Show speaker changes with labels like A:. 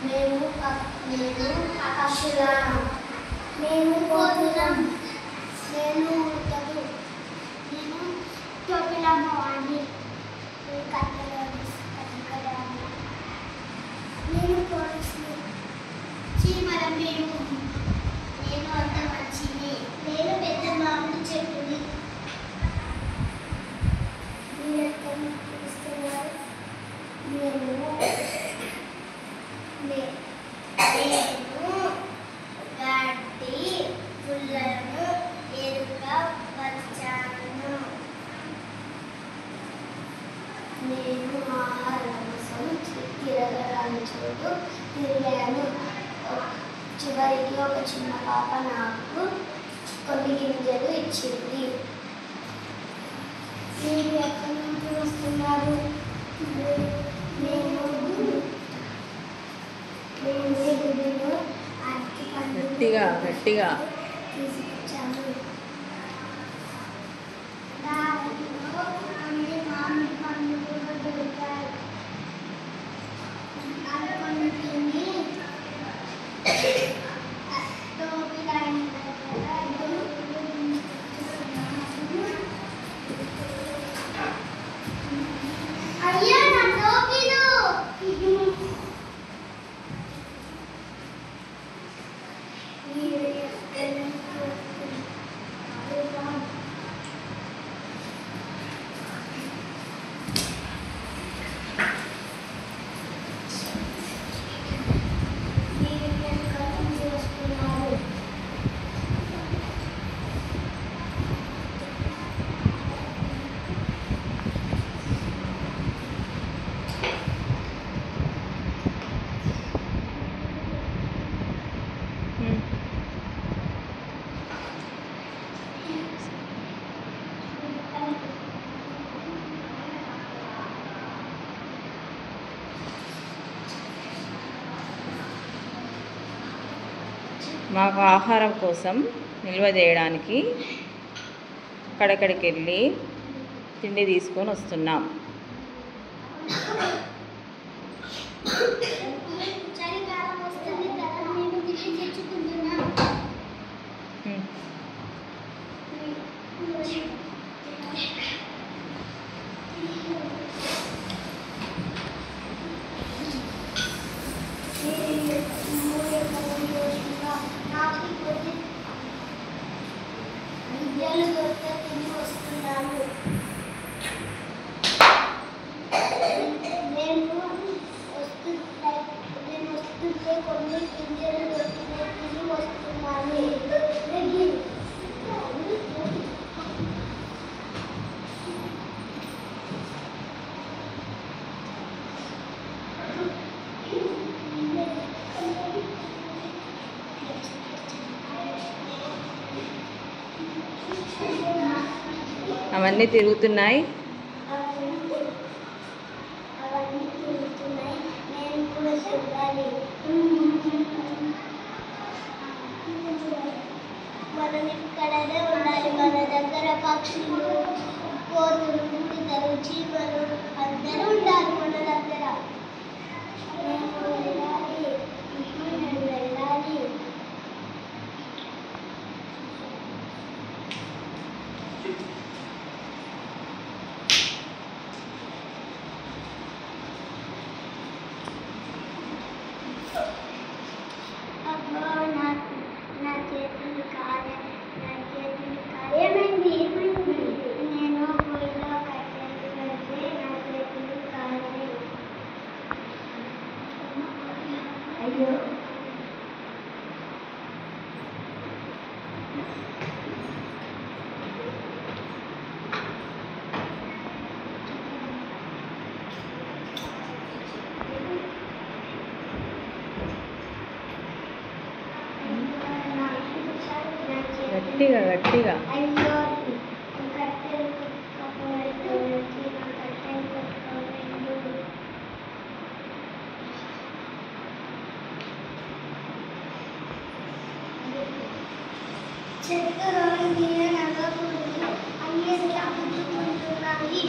A: మేము పక్షులం. మేము కోతులం. నేను ఉడతలు. నేను టోపిలమ్మవాణి. నేను కట్టెలని. నేను పోలీసుని. చీమల మీరు. నేను అంత మంచిని. నేను పెద్ద మామిడి చెట్టుని. మీరు ఎక్కడ పిలుస్తున్నారు? నేను గడ్డి పుల్లను ఎరుక వచ్చాను. నేను ఆహారం కోసం తిరగరాని చోటు తిరిగాను. చివరికి ఒక చిన్న పాప నాకు కొన్ని గింజలు ఇచ్చింది. మీరు ఎక్కడి నుంచి వస్తున్నారు?
B: గట్టిగా గట్టిగా
A: తీసుకొచ్చాము. దారిలో అన్ని మామిడి పండ్లు కూడా దొరికాయి. అవి కొన్ని తిని టోపీలైన దగ్గర అయ్యా నా టోపీలు.
B: మాకు ఆహారం కోసం నిల్వ చేయడానికి అక్కడక్కడికి వెళ్ళి తిండి తీసుకొని వస్తున్నాం.
A: చలికాలం వస్తుంది కదా, మేము తిండి తెచ్చుకుంటున్నాం. విద్యలు దొరికే తిని వస్తున్నాను. నేను వస్తుంటే కొన్ని గింజలు దొరికితే తిని వస్తున్నాను.
B: అవన్నీ తిరుగుతున్నాయి.
A: నేను కూడా చూడాలి. మనం ఇక్కడనే ఉండాలి. మన దగ్గర పక్షులు, కోతులు, ఉడతలు, చీమలు అందరూ ఉండాలి మన దగ్గర. నేను వెళ్ళాలి. అబ్బో నా చేతులు ఏమైంది? నేను పొయ్యిలో కట్టెలు పెడితే నా చేతులు కాలేదు. అయ్యో,
B: గట్టిగా గట్టిగా
A: అయ్యో కట్టెలు కొట్టుకోలేదు. కట్టెలు కొట్టుకోలేదు. చెట్టు నీడ నడవకూడదు. అన్ని గుర్తుకుంటున్నాయి.